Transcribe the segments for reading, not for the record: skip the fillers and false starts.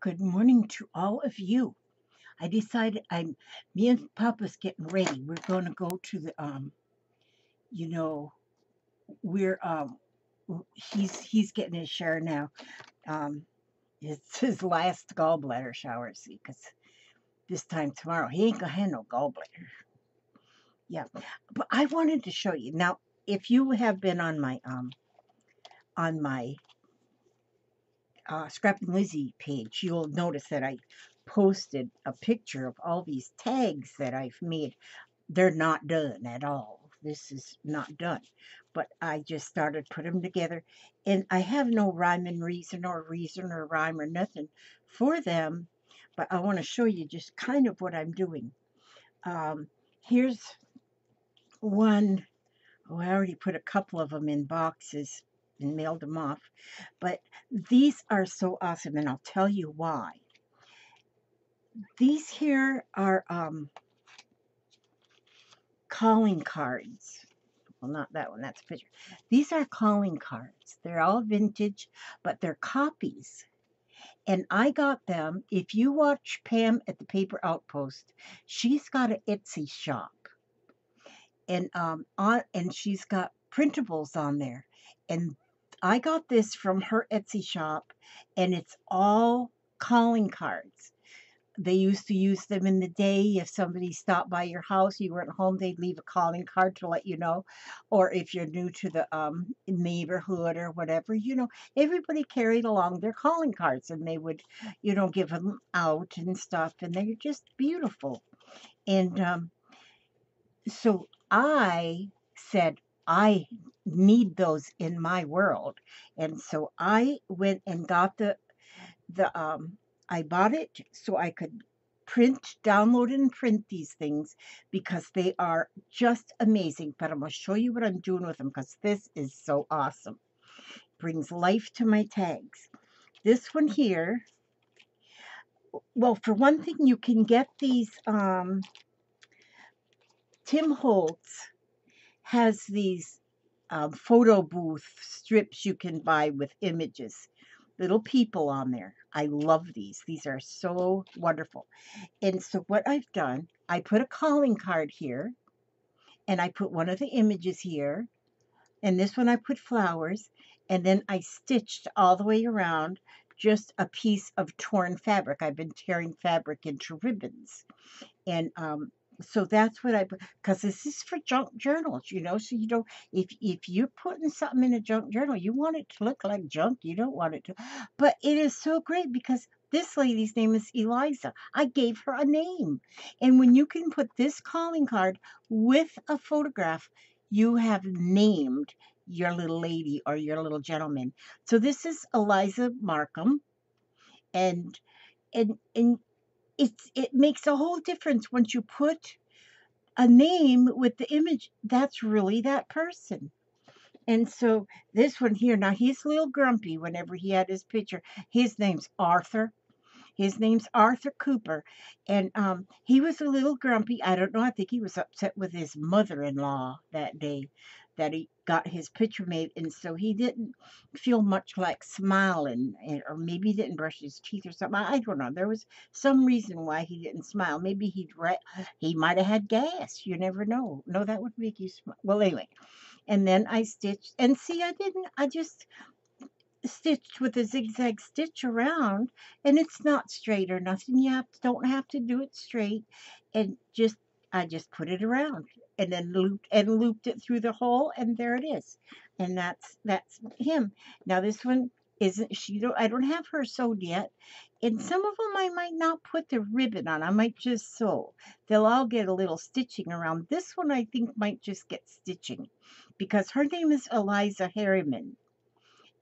Good morning to all of you. I decided me and Papa's getting ready. We're going to go to the you know, we're he's getting his shower now. Um, it's his last gallbladder shower, see, because this time tomorrow he ain't gonna have no gallbladder. Yeah, but I wanted to show you now. If you have been on my Scrappy Lizzie page, you'll notice that I posted a picture of all these tags that I've made. They're not done at all. This is not done. But I just started putting them together. And I have no rhyme and reason or rhyme or nothing for them. But I want to show you just kind of what I'm doing. Here's one. Oh, I already put a couple of them in boxes and mailed them off. But these are so awesome, and I'll tell you why. These here are calling cards. Well, not that one, that's a picture. These are calling cards. They're all vintage, but they're copies. And I got them. If you watch Pam at the Paper Outpost, she's got an Etsy shop. And she's got printables on there. And I got this from her Etsy shop, and it's all calling cards. They used to use them in the day. If somebody stopped by your house, you weren't home, they'd leave a calling card to let you know. Or if you're new to the neighborhood or whatever, everybody carried along their calling cards, and they would, give them out and stuff. And they're just beautiful. And so I said, I need those in my world. And so I went and got the I bought it so I could download and print these things because they are just amazing. But I'm going to show you what I'm doing with them because this is so awesome. Brings life to my tags. This one here, well, for one thing, you can get these, Tim Holtz has these photo booth strips you can buy with images, little people on there. I love these. These are so wonderful. And so what I've done, I put a calling card here, and I put one of the images here, and this one I put flowers, and then I stitched all the way around just a piece of torn fabric. I've been tearing fabric into ribbons. And so that's what I put, because this is for junk journals, so you don't, if you're putting something in a junk journal, you want it to look like junk. You don't want it to, but it is so great because this lady's name is Eliza. I gave her a name. And when you can put this calling card with a photograph, you have named your little lady or your little gentleman. So this is Eliza Markham, and and it makes a whole difference once you put a name with the image. That's really that person. And so this one here, now he's a little grumpy whenever he had his picture. His name's Arthur. His name's Arthur Cooper. And he was a little grumpy. I don't know. I think he was upset with his mother-in-law that day that he got his picture made. And so he didn't feel much like smiling, or maybe he didn't brush his teeth or something. I don't know. There was some reason why he didn't smile. Maybe he might have had gas. You never know. No, that would make you smile. Well, anyway. And then I stitched. And see, I just stitched with a zigzag stitch around, and it's not straight or nothing. Don't have to do it straight, and I just put it around and then looped it through the hole, and there it is. And that's him. Now this one isn't, I don't have her sewed yet, and some of them I might not put the ribbon on. I might just sew. They'll all get a little stitching around. This one I think might just get stitching because her name is Eliza Harriman.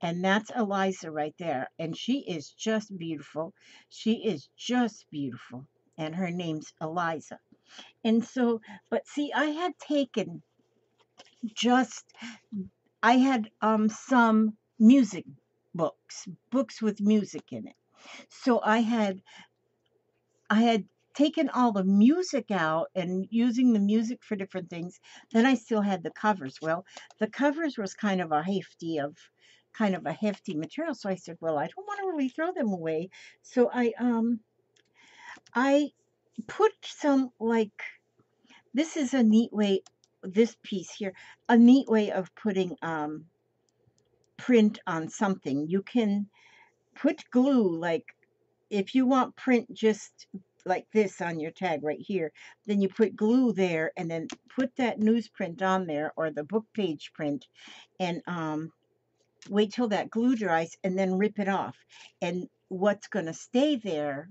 And that's Eliza right there. And she is just beautiful. She is just beautiful. And her name's Eliza. And so, but see, just, I had some music books with music in it. So I had taken all the music out and using the music for different things. Then I still had the covers. Well, the covers was kind of a hefty of kind of a hefty material. So I said, well, I don't want to really throw them away. So I put some, like, this is a neat way, this piece here, a neat way of putting print on something. You can put glue, like if you want print just like this on your tag right here, then you put glue there and then put that newsprint on there, or the book page print, and wait till that glue dries and then rip it off. And what's going to stay there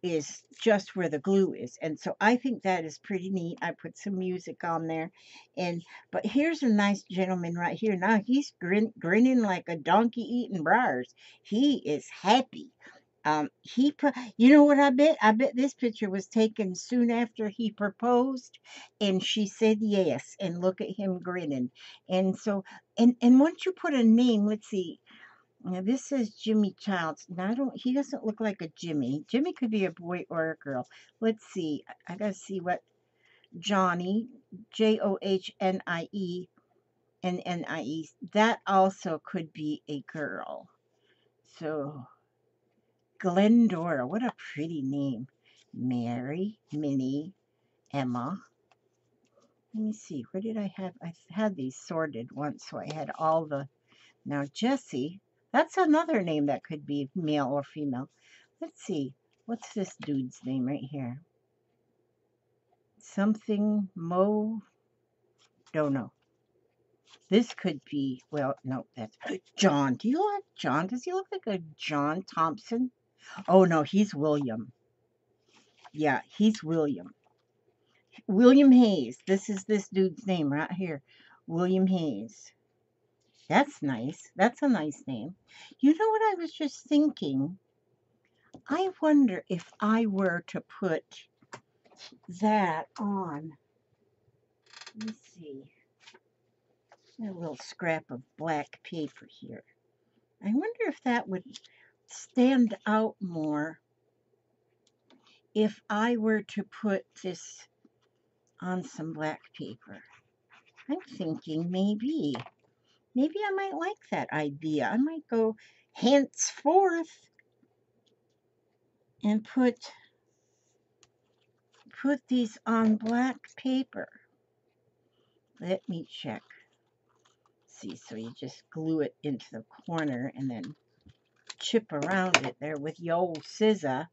is just where the glue is. And so I think that is pretty neat. I put some music on there. But here's a nice gentleman right here. Now he's grinning like a donkey eating briars. He is happy. You know what I bet? I bet this picture was taken soon after he proposed, and she said yes. And look at him grinning. And so, and once you put a name, let's see. Now this says Jimmy Childs. Now he doesn't look like a Jimmy. Jimmy could be a boy or a girl. Let's see. I gotta see what Johnny, Johnie, Nnie. That also could be a girl. So Glendora, what a pretty name. Mary, Minnie, Emma. Let me see. Where did I have? I had these sorted once, so I had all the. Now, Jesse, that's another name that could be male or female. Let's see. What's this dude's name right here? Something Mo. Don't know. This could be, well, no, that's John. Do you like John? Does he look like a John Thompson? Oh, no, he's William. Yeah, he's William. William Hayes. This is this dude's name right here. William Hayes. That's nice. That's a nice name. You know what I was just thinking? I wonder if I were to put that on. Let me see. A little scrap of black paper here. I wonder if that would stand out more if I were to put this on some black paper. I'm thinking maybe I might like that idea. I might go henceforth and put these on black paper. Let me check. See, so you just glue it into the corner and then chip around it there with your old scissor.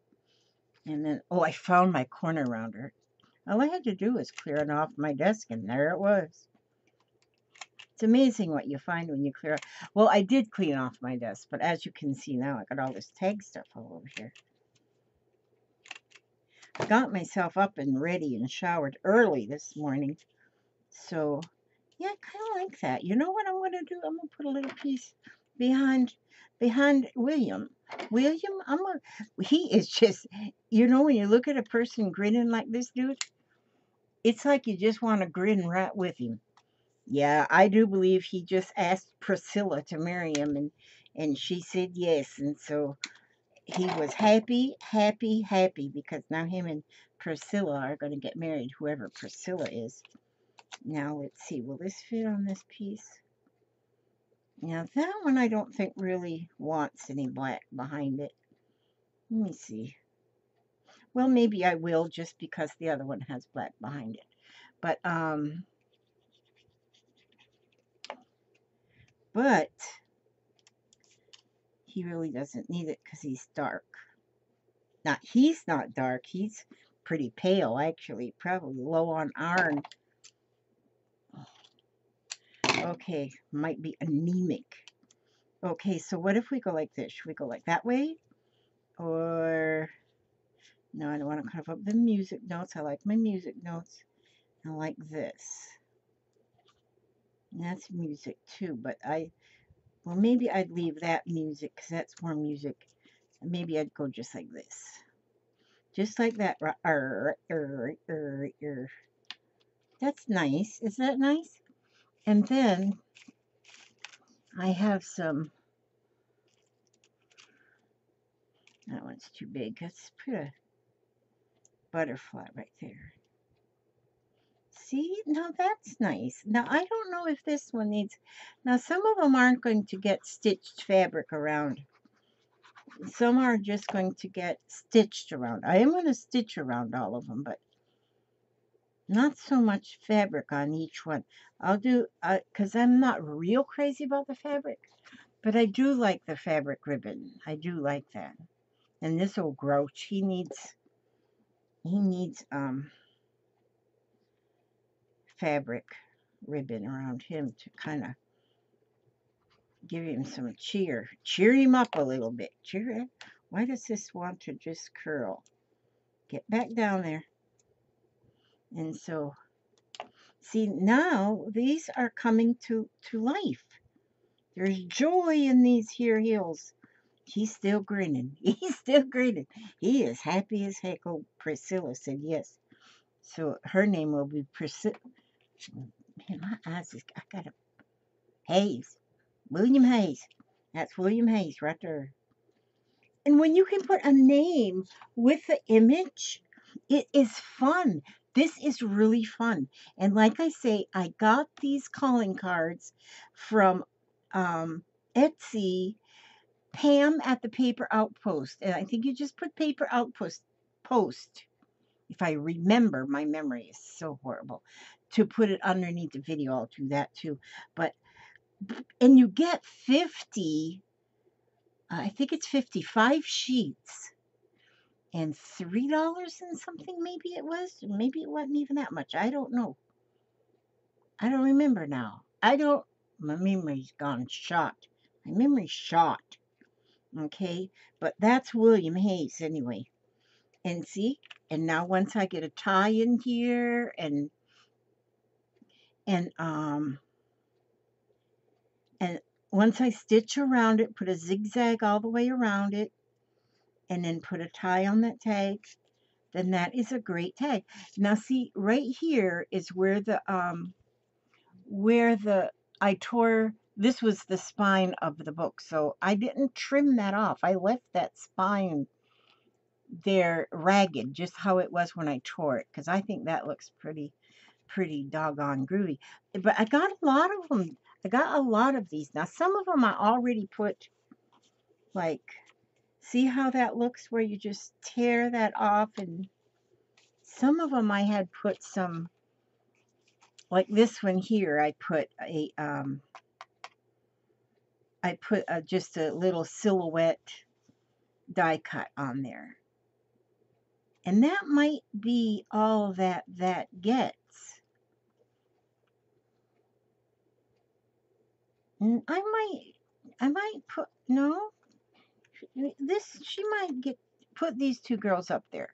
And then, oh, I found my corner rounder. All I had to do was clear it off my desk, and there it was. It's amazing what you find when you clear up. Well, I did clean off my desk, but as you can see now, I got all this tag stuff all over here. I got myself up and ready and showered early this morning. So, yeah, I kind of like that. You know what I'm going to do? I'm going to put a little piece behind William. William, he is just, you know, when you look at a person grinning like this dude, it's like you just want to grin right with him. Yeah, I do believe he just asked Priscilla to marry him, and she said yes. And so he was happy, happy, happy, because now him and Priscilla are going to get married, whoever Priscilla is. Now, let's see. Will this fit on this piece? Now, that one I don't think really wants any black behind it. Let me see. Well, maybe I will, just because the other one has black behind it. But he really doesn't need it because he's dark. Now, he's not dark. He's pretty pale, actually. Probably low on iron. Okay, might be anemic. Okay, so what if we go like this? Should we go like that way? Or, no, I don't want to cover up the music notes. I like my music notes. I like this. And that's music too, but well, maybe I'd leave that music because that's more music. And maybe I'd go just like this. Just like that. That's nice. Is that nice? And then I have some, that one's too big. Let's put a butterfly right there. See, now that's nice. Now I don't know if this one needs, now some of them aren't going to get stitched fabric around. Some are just going to get stitched around. I am going to stitch around all of them, but not so much fabric on each one. I'll do, because I'm not real crazy about the fabric, but I do like the fabric ribbon. I do like that. And this old grouch, he needs fabric ribbon around him to kind of give him some cheer him up a little bit. Why does this want to just curl? Get back down there. And so, see, now these are coming to life. There's joy in these here heels. He's still grinning. He's still grinning. He is happy as heck. Oh, Priscilla said yes. So her name will be Priscilla. Man, my eyes is, I got a Hayes. William Hayes. That's William Hayes right there. And when you can put a name with the image, it is fun. This is really fun. And like I say, I got these calling cards from Etsy, Pam at the Paper Outpost. And I think you just put Paper Outpost post. If I remember, my memory is so horrible. To put it underneath the video, I'll do that too. But, and you get 50, I think it's 55 sheets and $3 and something, maybe it was. Maybe it wasn't even that much. I don't know. I don't remember now. My memory's gone shot. My memory's shot. Okay, but that's William Hayes anyway. And see, and now once I get a tie in here and and once I stitch around it, put a zigzag all the way around it, and then put a tie on that tag, then that is a great tag. Now see, right here is where the I tore, this was the spine of the book, so I didn't trim that off. I left that spine there ragged, just how it was when I tore it, because I think that looks pretty doggone groovy. But I got a lot of them. I got a lot of these. Now some of them I already put, like, see how that looks where you just tear that off, and some of them I had put some, like this one here, I put just a little silhouette die cut on there. And that might be all that gets. And I might put, no, she might put these two girls up there.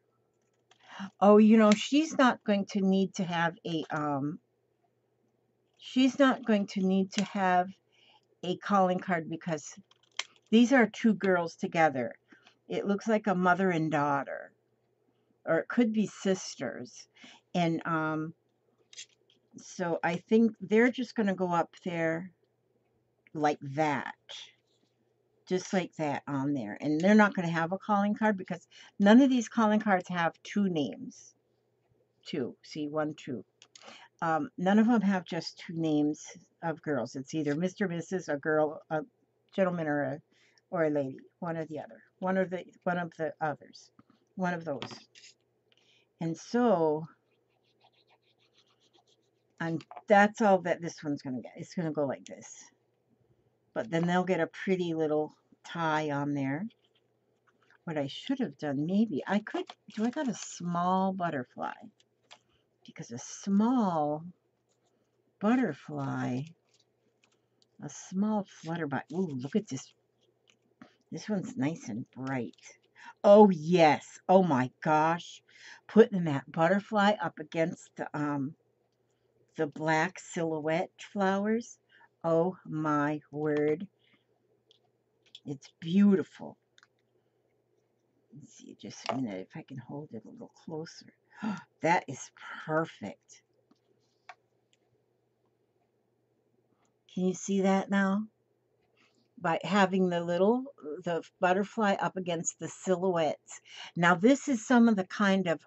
Oh, you know, she's not going to need to have a calling card because these are two girls together. It looks like a mother and daughter, or it could be sisters. And so I think they're just going to go up there like that. Just like that on there. And they're not going to have a calling card because none of these calling cards have two names. Two. See, 1, 2. None of them have just two names of girls. It's either Mr., Mrs., a girl, a gentleman, or a lady. One or the other. One of the others. One of those. And so, and that's all that this one's going to get. It's going to go like this. But then they'll get a pretty little tie on there. What I should have done, maybe, I got a small butterfly? Because a small butterfly, a small flutterby. Ooh, look at this. This one's nice and bright. Oh, yes. Oh, my gosh. Putting that butterfly up against the black silhouette flowers. Oh, my word. It's beautiful. Let's see, just a minute if I can hold it a little closer. That is perfect. Can you see that now? By having the butterfly up against the silhouettes. Now this is some of the kind of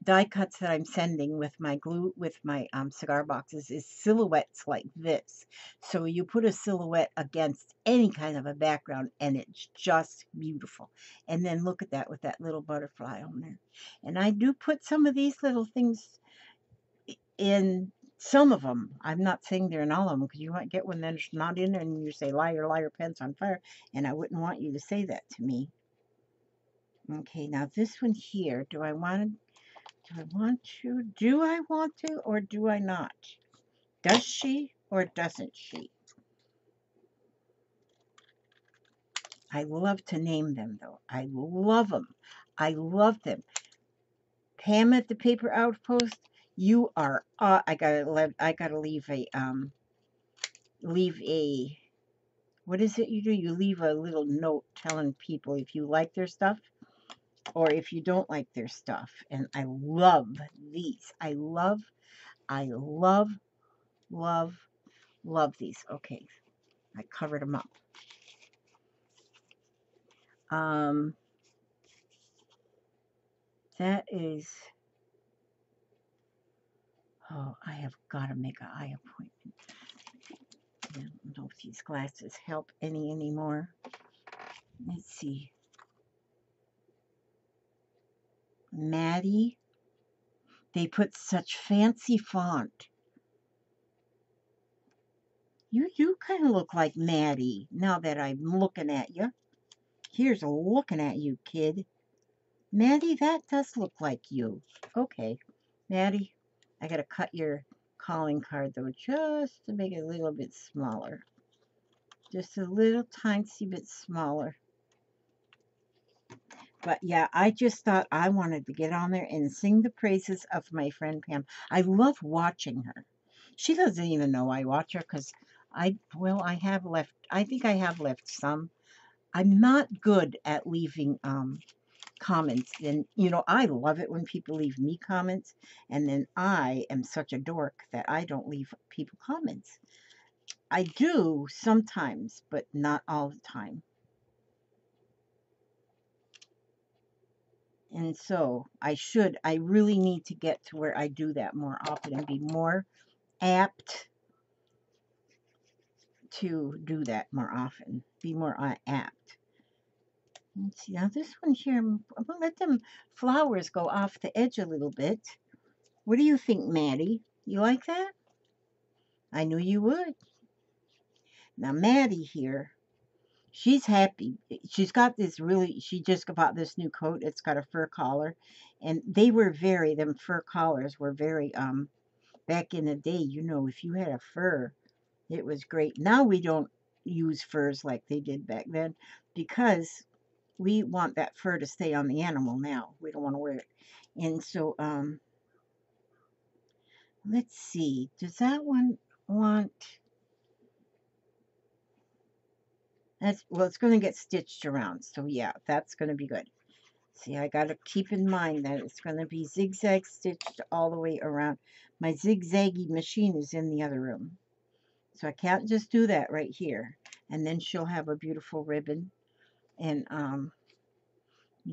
die cuts that I'm sending with my glue, with my cigar boxes, is silhouettes like this. So you put a silhouette against any kind of a background and it's just beautiful. And then look at that with that little butterfly on there. And I do put some of these little things in some of them. I'm not saying they're in all of them, because you might get one that's not in there and you say, liar, liar, pants on fire. And I wouldn't want you to say that to me. Okay, now this one here, do I want to, or do I not? Does she or doesn't she? I love to name them, though. I love them. I love them. Pam at the Paper Outpost, you are, I gotta leave a, what is it you do? You leave a little note telling people if you like their stuff or if you don't like their stuff. And I love these. I love, love, love these. Okay, I covered them up. That is, oh, I have got to make an eye appointment. I don't know if these glasses help anymore. Let's see. Maddie. They put such fancy font. You kind of look like Maddie now that I'm looking at you. Here's a looking at you, kid. Maddie, that does look like you. Okay, Maddie, I got to cut your calling card, though, just to make it a little bit smaller. Just a little tiny bit smaller. But yeah, I just thought I wanted to get on there and sing the praises of my friend Pam. I love watching her. She doesn't even know I watch her, because I have left, I think I have left some. I'm not good at leaving comments. And, I love it when people leave me comments. And then I am such a dork that I don't leave people comments. I do sometimes, but not all the time. And so I really need to get to where I do that more often and be more apt to do that more often. Be more apt. Let's see, now this one here, I'm going to let them flowers go off the edge a little bit. What do you think, Maddie? You like that? I knew you would. Now, Maddie here, she's happy. She's got she just bought this new coat. It's got a fur collar. And them fur collars were very, back in the day, if you had a fur, it was great. Now we don't use furs like they did back then, because we want that fur to stay on the animal now. We don't want to wear it. And so, let's see. Does that one want... it's going to get stitched around. So yeah, that's going to be good. See, I got to keep in mind that it's going to be zigzag stitched all the way around. My zigzaggy machine is in the other room. So I can't just do that right here. And then she'll have a beautiful ribbon. And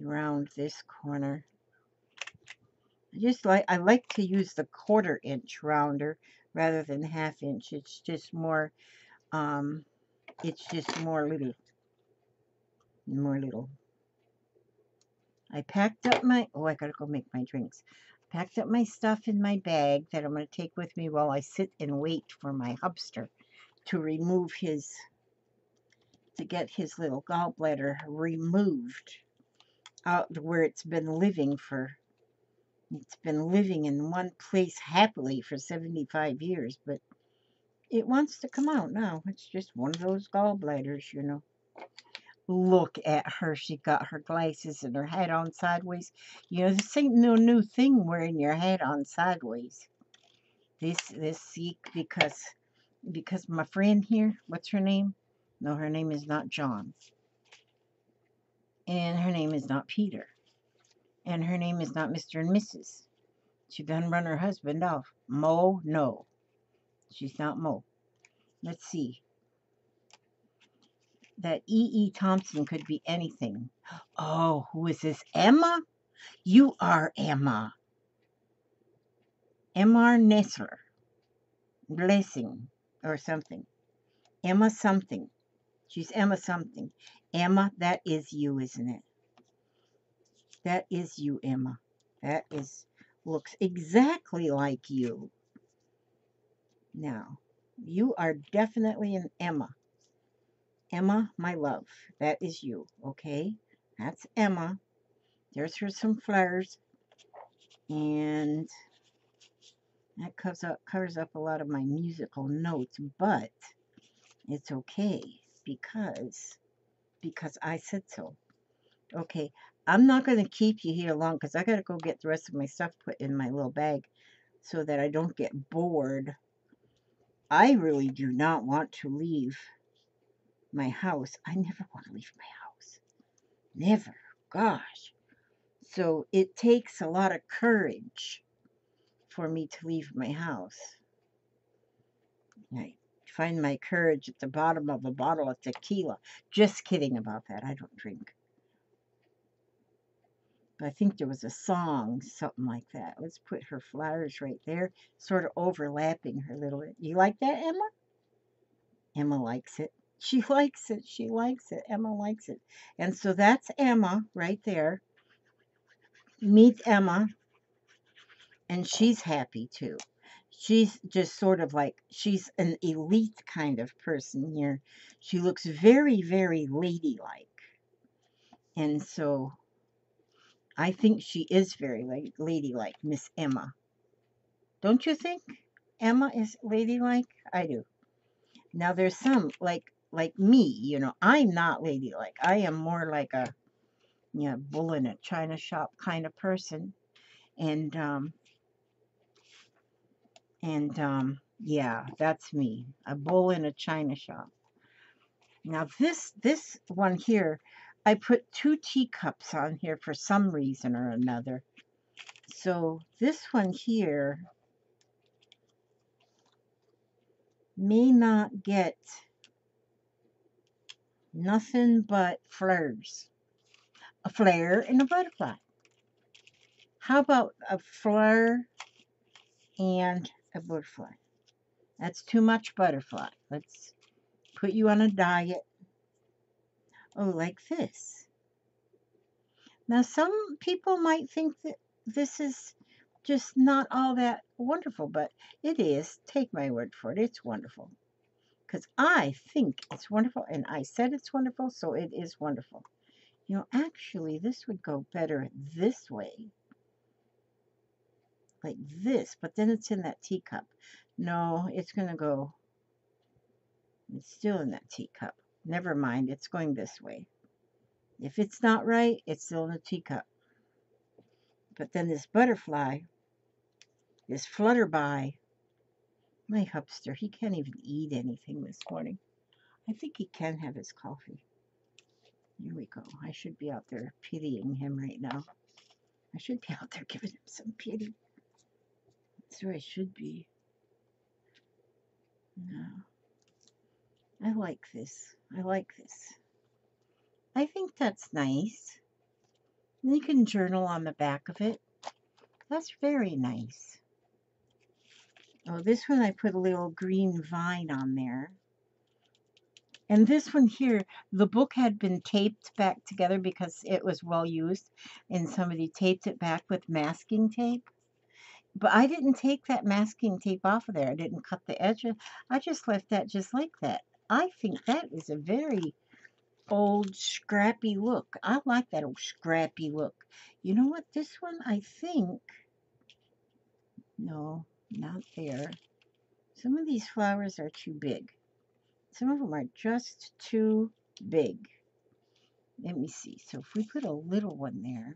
around this corner. I like to use the 1/4 inch rounder rather than 1/2 inch. It's just more little. I packed up I gotta go make my drinks. Packed up my stuff in my bag that I'm gonna take with me while I sit and wait for my hubster to get his little gallbladder removed out to where it's been living in one place happily for 75 years, but it wants to come out now. It's just one of those gallbladders. Look at her. She got her glasses and her hat on sideways. This ain't no new thing wearing your hat on sideways. See, because my friend here, what's her name? No, her name is not John. And her name is not Peter. And her name is not Mr. and Mrs. She done run her husband off. Mo, no. She's not Mo. Let's see. That E.E. Thompson could be anything. Oh, who is this? Emma? You are Emma. Mr. Nessler, blessing, or something. Emma something. She's Emma something. Emma, that is you, isn't it? That is you, Emma. That is, looks exactly like you. Now, you are definitely an Emma. Emma, my love, that is you, okay? That's Emma. There's her some flowers, and that covers up a lot of my musical notes, but it's okay because I said so. Okay, I'm not going to keep you here long because I got to go get the rest of my stuff put in my little bag so that I don't get bored. I really do not want to leave my house. I never want to leave my house. Never. Gosh. So it takes a lot of courage for me to leave my house. I find my courage at the bottom of a bottle of tequila. Just kidding about that. I don't drink. I think there was a song, something like that. Let's put her flowers right there, sort of overlapping her little bit. You like that, Emma? Emma likes it. She likes it. She likes it. Emma likes it. And so that's Emma right there. Meet Emma. And she's happy too. She's just sort of like, she's an elite kind of person here. She looks very, very ladylike. And so I think she is very ladylike, Miss Emma. Don't you think Emma is ladylike? I do. Now there's some like me, you know, I'm not ladylike. I am more like a bull in a china shop kind of person. And yeah, that's me. A bull in a china shop. Now this one here, I put 2 teacups on here for some reason or another. So this one here may not get nothing but flares. A flare and a butterfly. How about a flare and a butterfly? That's too much butterfly. Let's put you on a diet. Oh, like this. Now, some people might think that this is just not all that wonderful, but it is. Take my word for it. It's wonderful. Because I think it's wonderful, and I said it's wonderful, so it is wonderful. You know, actually, this would go better this way. Like this, but then it's in that teacup. No, it's going to go, it's still in that teacup. Never mind, it's going this way. If it's not right, it's still in the teacup. But then this butterfly, this flutterby, my hupster, he can't even eat anything this morning. I think he can have his coffee. Here we go. I should be out there pitying him right now. I should be out there giving him some pity. That's where I should be. No. I like this. I like this. I think that's nice. And you can journal on the back of it. That's very nice. Oh, this one I put a little green vine on there. And this one here, the book had been taped back together because it was well used, and somebody taped it back with masking tape. But I didn't take that masking tape off of there. I didn't cut the edge. I just left that just like that. I think that is a very old scrappy look. I like that old scrappy look. You know what? This one, I think, no, not there. Some of these flowers are too big. Some of them are just too big. Let me see. So if we put a little one there,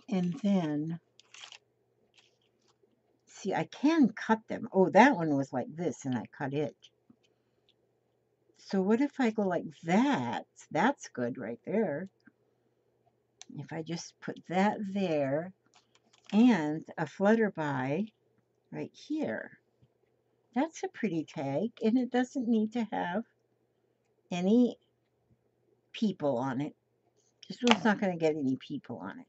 and then, see, I can cut them. Oh, that one was like this, and I cut it. So what if I go like that? That's good right there. If I just put that there, and a flutterby right here. That's a pretty tag, and it doesn't need to have any people on it. This one's not going to get any people on it.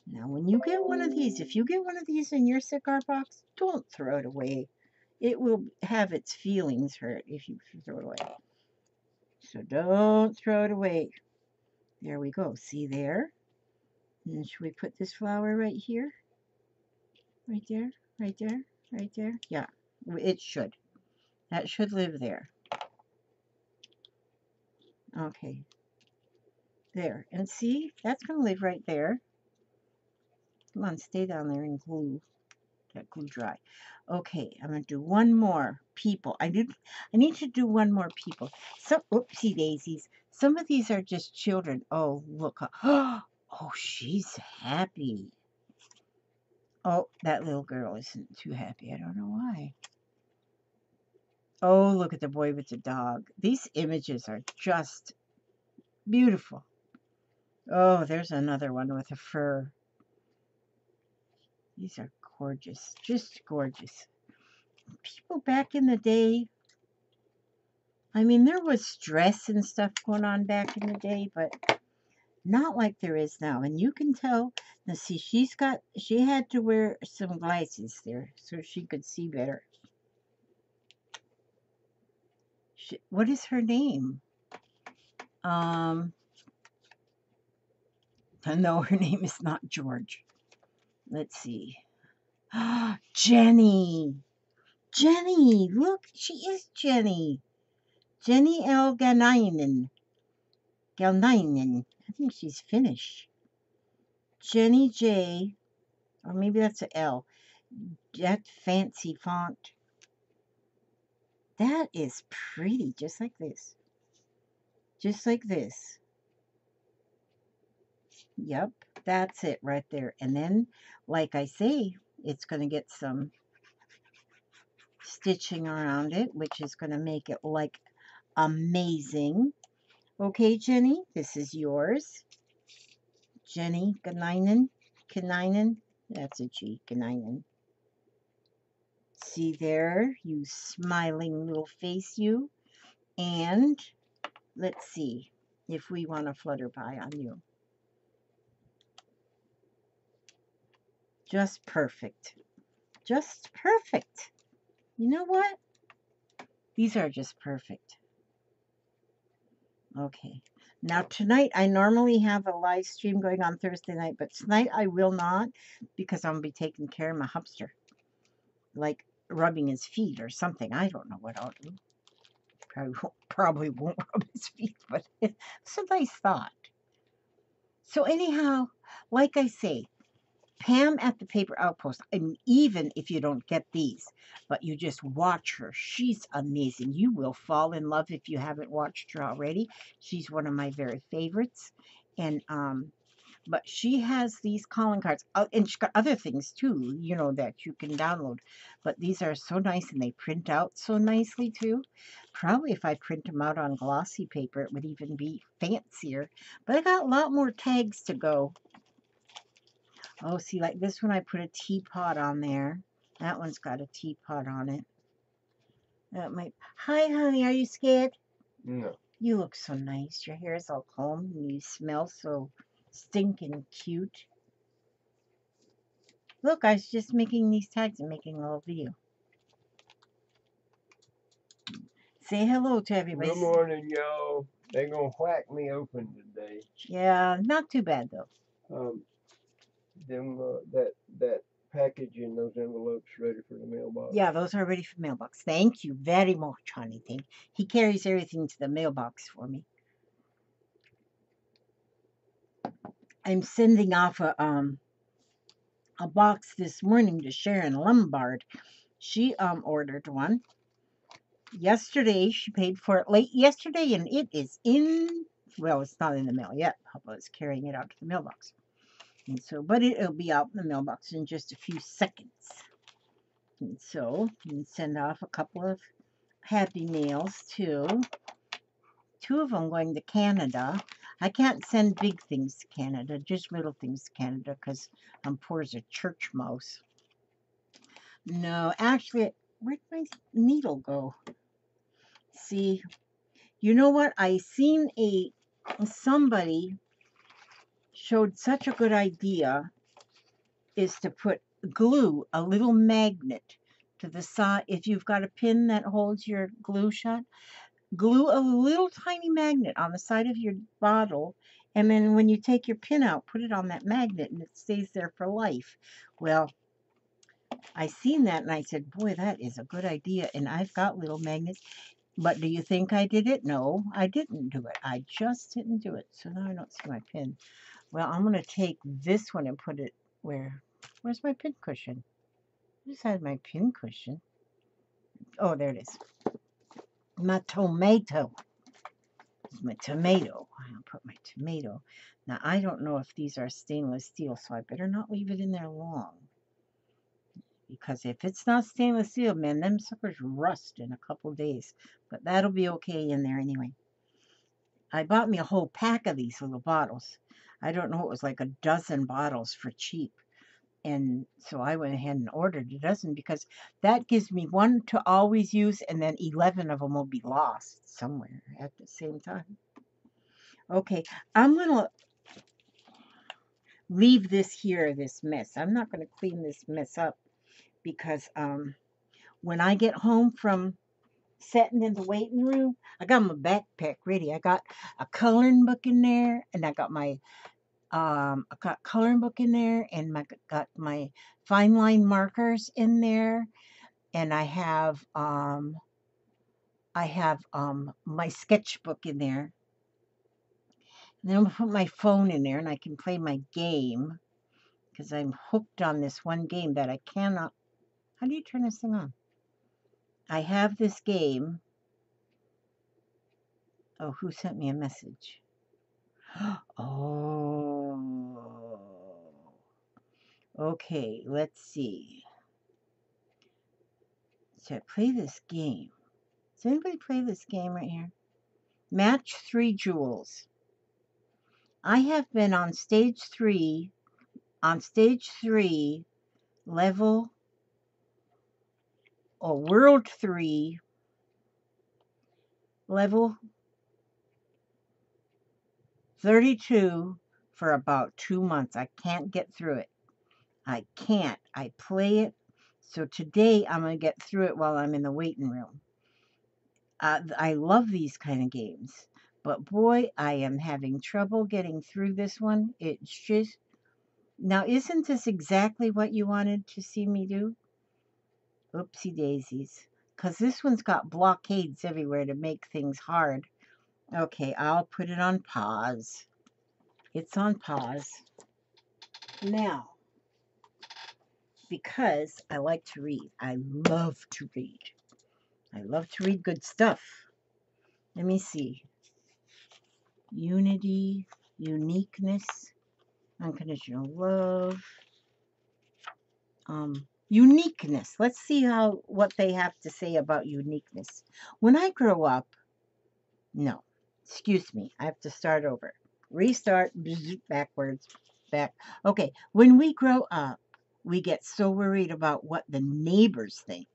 Now, when you get one of these, if you get one of these in your cigar box, don't throw it away. It will have its feelings hurt if you throw it away. So don't throw it away. There we go. See there? And should we put this flower right here? Right there? Right there? Right there? Yeah, it should. That should live there. Okay. There. And see? That's going to live right there. Come on, stay down there and glue. That glue dry. Okay, I'm going to do one more people. I need to do one more people. So, oopsie daisies. Some of these are just children. Oh, look. Oh, she's happy. Oh, that little girl isn't too happy. I don't know why. Oh, look at the boy with the dog. These images are just beautiful. Oh, there's another one with a fur. These are gorgeous. Just gorgeous. People back in the day, I mean, there was stress and stuff going on back in the day, but not like there is now. And you can tell, now see, she had to wear some glasses there so she could see better. What is her name? No, her name is not George. Let's see. Jenny. Jenny, look, she is Jenny. Jenny L. Galnainen. I think she's Finnish. Jenny J. Or maybe that's an L. That fancy font. That is pretty, just like this. Just like this. Yep, that's it right there. And then, like I say, it's going to get some stitching around it, which is going to make it like amazing. Okay, Jenny, this is yours. Jenny Kaninen. That's a G, Kaninen. See there, you smiling little face, you. And let's see if we want a flutterby on you. Just perfect. Just perfect. You know what? These are just perfect. Okay. Now tonight, I normally have a live stream going on Thursday night, but tonight I will not because I'm going to be taking care of my hamster. Like rubbing his feet or something. I don't know what I'll do. Probably won't rub his feet, but it's a nice thought. So anyhow, like I say, Pam at the Paper Outpost, I mean, even if you don't get these, but you just watch her, she's amazing. You will fall in love if you haven't watched her already. She's one of my very favorites. And but she has these calling cards, and she's got other things too, you know, that you can download. But these are so nice, and they print out so nicely too. Probably if I print them out on glossy paper, it would even be fancier. But I got a lot more tags to go. Oh, see, like this one, I put a teapot on there. That one's got a teapot on it. That might. Hi, honey. Are you scared? No. You look so nice. Your hair is all combed, and you smell so stinking cute. Look, I was just making these tags and making a little video. Say hello to everybody. Good morning, y'all. They're gonna whack me open today. Yeah, not too bad though. That package in those envelopes ready for the mailbox. Yeah, those are ready for mailbox. Thank you very much, honey. He carries everything to the mailbox for me. I'm sending off a box this morning to Sharon Lombard. She ordered one yesterday. She paid for it late yesterday, and it is in. Well, it's not in the mail yet. Papa is carrying it out to the mailbox, and so, but it'll be out in the mailbox in just a few seconds. And so, you can send off a couple of happy mails too. 2 of them going to Canada. I can't send big things to Canada, just little things to Canada because I'm poor as a church mouse. No, actually, where'd my needle go? See, you know what? I seen somebody showed such a good idea is to put glue, a little magnet to the side. If you've got a pin that holds your glue shut, glue a little tiny magnet on the side of your bottle, and then when you take your pin out, put it on that magnet and it stays there for life. Well, I seen that and I said, boy, that is a good idea. And I've got little magnets. But do you think I did it? No, I didn't do it. I just didn't do it. So now I don't see my pin. Well, I'm going to take this one and put it where's my pin cushion? I just had my pin cushion. Oh, there it is. My tomato. It's my tomato. I'll put my tomato. Now, I don't know if these are stainless steel, so I better not leave it in there long. Because if it's not stainless steel, man, them suckers rust in a couple days. But that'll be okay in there anyway. I bought me a whole pack of these little bottles. I don't know, it was like a dozen bottles for cheap. And so I went ahead and ordered a dozen because that gives me one to always use, and then 11 of them will be lost somewhere at the same time. Okay, I'm going to leave this here, this mess. I'm not going to clean this mess up because when I get home from sitting in the waiting room, I got my backpack ready. I got a coloring book in there, and I got my I got coloring book in there, and got my fine line markers in there, and I have my sketchbook in there. And then I'm gonna put my phone in there, and I can play my game because I'm hooked on this one game that I cannot. How do you turn this thing on? I have this game. Oh, who sent me a message? Oh. Okay, let's see. So I play this game. Does anybody play this game right here? Match 3 jewels. I have been on stage 3, level, or world 3, level 32 for about 2 months. I can't get through it. I can't. I play it. So today I'm going to get through it while I'm in the waiting room. I love these kind of games. But boy, I am having trouble getting through this one. It's just... Now, isn't this exactly what you wanted to see me do? Oopsie daisies. Because this one's got blockades everywhere to make things hard. Okay, I'll put it on pause. It's on pause. Now, because I like to read. I love to read. I love to read good stuff. Let me see. Unity, uniqueness, unconditional love, uniqueness. Let's see what they have to say about uniqueness. When I grow up, no, excuse me, I have to start over. Restart, backwards, back. Okay, when we grow up, we get so worried about what the neighbors think.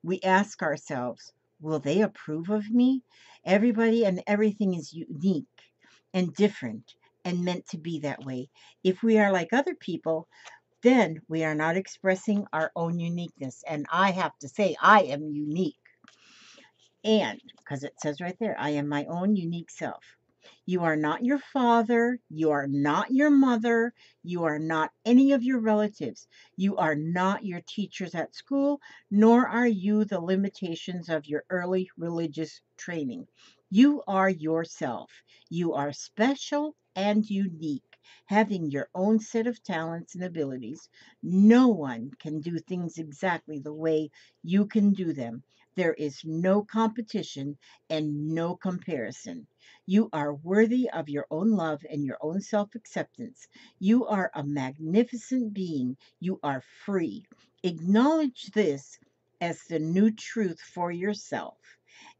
We ask ourselves, will they approve of me? Everybody and everything is unique and different and meant to be that way. If we are like other people, then we are not expressing our own uniqueness. And I have to say, I am unique. And, because it says right there, I am my own unique self. You are not your father. You are not your mother. You are not any of your relatives. You are not your teachers at school, nor are you the limitations of your early religious training. You are yourself. You are special and unique, having your own set of talents and abilities. No one can do things exactly the way you can do them. There is no competition and no comparison. You are worthy of your own love and your own self acceptance. You are a magnificent being. You are free. Acknowledge this as the new truth for yourself.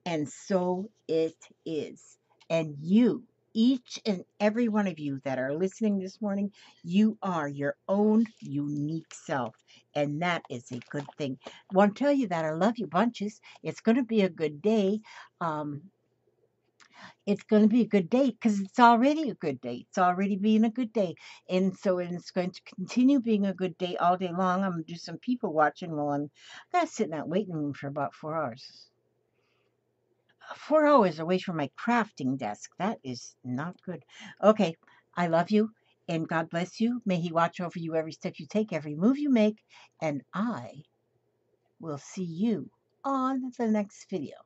And so it is. And you, each and every one of you that are listening this morning, you are your own unique self. And that is a good thing. I want to tell you that I love you bunches. It's going to be a good day. It's going to be a good day because it's already a good day. It's already being a good day. And it's going to continue being a good day all day long. I'm going to do some people watching while I'm going to sit in that waiting room for about 4 hours. 4 hours away from my crafting desk. That is not good. Okay. I love you and God bless you. May He watch over you every step you take, every move you make. And I will see you on the next video.